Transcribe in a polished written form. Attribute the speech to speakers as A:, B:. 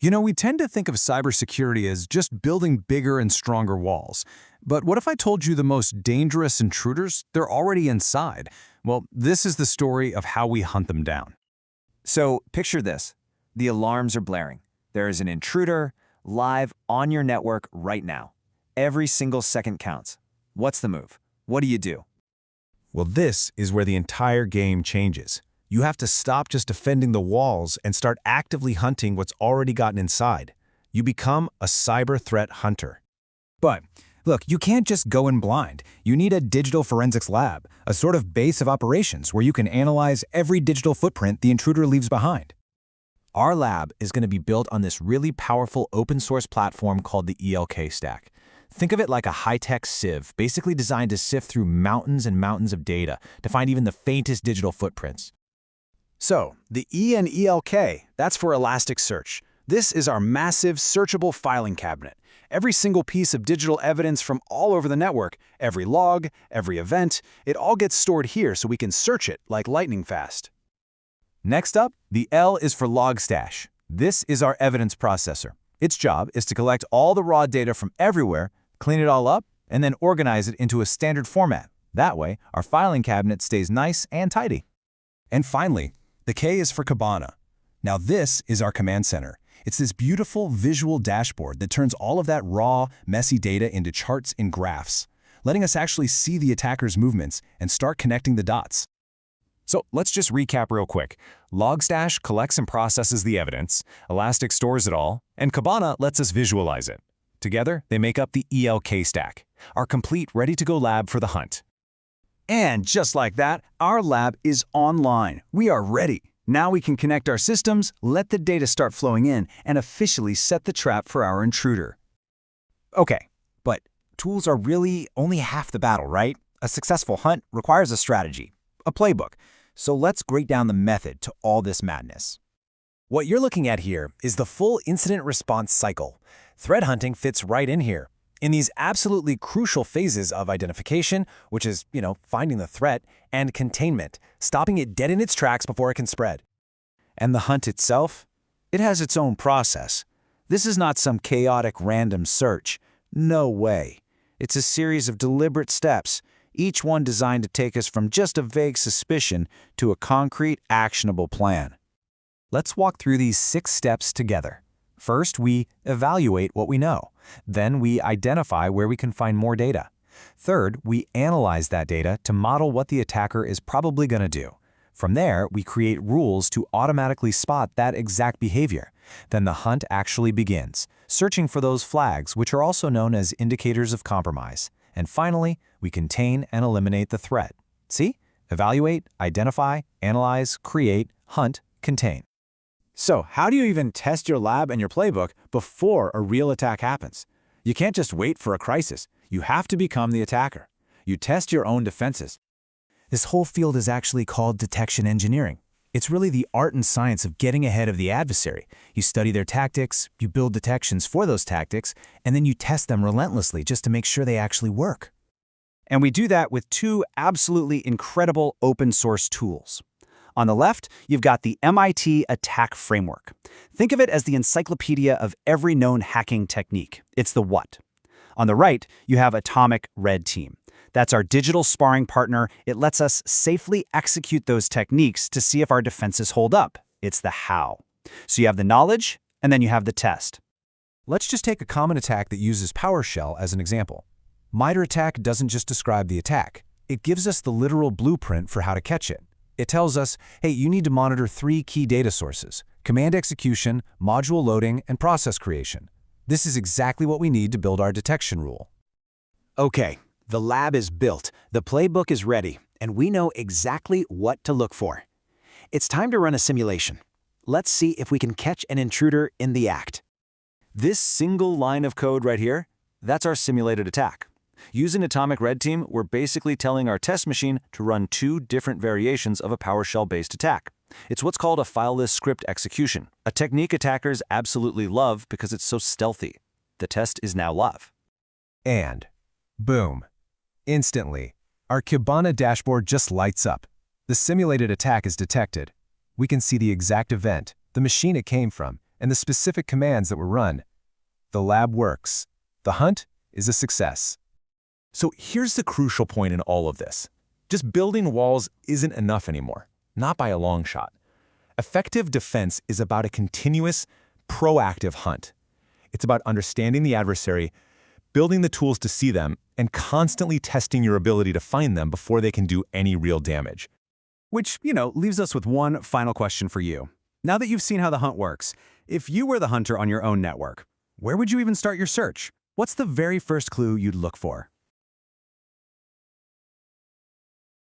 A: You know, we tend to think of cybersecurity as just building bigger and stronger walls. But what if I told you the most dangerous intruders, they're already inside? Well, this is the story of how we hunt them down.
B: So picture this. The alarms are blaring. There is an intruder live on your network right now. Every single second counts. What's the move? What do?
C: Well, this is where the entire game changes. You have to stop just defending the walls and start actively hunting what's already gotten inside. You become a cyber threat hunter.
D: But look, you can't just go in blind. You need a digital forensics lab, a sort of base of operations where you can analyze every digital footprint the intruder leaves behind.
B: Our lab is going to be built on this really powerful open source platform called the ELK stack. Think of it like a high-tech sieve, basically designed to sift through mountains and mountains of data to find even the faintest digital footprints.
E: So, the E in ELK, that's for Elasticsearch. This is our massive searchable filing cabinet. Every single piece of digital evidence from all over the network, every log, every event, it all gets stored here so we can search it like lightning fast.
B: Next up, the L is for Logstash. This is our evidence processor. Its job is to collect all the raw data from everywhere, clean it all up, and then organize it into a standard format. That way, our filing cabinet stays nice and tidy.
A: And finally, the K is for Kibana. Now this is our command center. It's this beautiful visual dashboard that turns all of that raw, messy data into charts and graphs, letting us actually see the attacker's movements and start connecting the dots.
F: So let's just recap real quick. Logstash collects and processes the evidence, Elastic stores it all, and Kibana lets us visualize it. Together, they make up the ELK stack, our complete ready-to-go lab for the hunt.
E: And just like that, our lab is online. We are ready. Now we can connect our systems, let the data start flowing in, and officially set the trap for our intruder.
D: Okay, but tools are really only half the battle, right? A successful hunt requires a strategy, a playbook. So let's break down the method to all this madness.
C: What you're looking at here is the full incident response cycle. Threat hunting fits right in here. In these absolutely crucial phases of identification, which is, finding the threat, and containment, stopping it dead in its tracks before it can spread.
E: And the hunt itself? It has its own process. This is not some chaotic random search. No way. It's a series of deliberate steps, each one designed to take us from just a vague suspicion to a concrete, actionable plan.
B: Let's walk through these 6 steps together. First, we evaluate what we know. Then we identify where we can find more data. Third, we analyze that data to model what the attacker is probably going to do. From there, we create rules to automatically spot that exact behavior. Then the hunt actually begins, searching for those flags, which are also known as indicators of compromise. And finally, we contain and eliminate the threat. See? Evaluate, identify, analyze, create, hunt, contain.
E: So, how do you even test your lab and your playbook before a real attack happens? You can't just wait for a crisis. You have to become the attacker. You test your own defenses.
D: This whole field is actually called detection engineering. It's really the art and science of getting ahead of the adversary. You study their tactics, you build detections for those tactics, and then you test them relentlessly just to make sure they actually work.
E: And we do that with 2 absolutely incredible open source tools. On the left, you've got the MIT Attack Framework. Think of it as the encyclopedia of every known hacking technique. It's the what. On the right, you have Atomic Red Team. That's our digital sparring partner. It lets us safely execute those techniques to see if our defenses hold up. It's the how. So you have the knowledge, and then you have the test.
C: Let's just take a common attack that uses PowerShell as an example. MITRE ATT&CK doesn't just describe the attack. It gives us the literal blueprint for how to catch it. It tells us, hey, you need to monitor 3 key data sources: command execution, module loading, and process creation. This is exactly what we need to build our detection rule.
E: Okay, the lab is built, the playbook is ready, and we know exactly what to look for. It's time to run a simulation. Let's see if we can catch an intruder in the act.
B: This single line of code right here, that's our simulated attack. Using Atomic Red Team, we're basically telling our test machine to run 2 different variations of a PowerShell-based attack. It's what's called a fileless script execution, a technique attackers absolutely love because it's so stealthy. The test is now live.
C: And boom. Instantly, our Kibana dashboard just lights up. The simulated attack is detected. We can see the exact event, the machine it came from,
A: and the specific commands that were run. The lab works. The hunt is a success.
F: So here's the crucial point in all of this. Just building walls isn't enough anymore, not by a long shot. Effective defense is about a continuous, proactive hunt. It's about understanding the adversary, building the tools to see them, and constantly testing your ability to find them before they can do any real damage.
E: Which, leaves us with one final question for you. Now that you've seen how the hunt works, if you were the hunter on your own network, where would you even start your search? What's the very first clue you'd look for?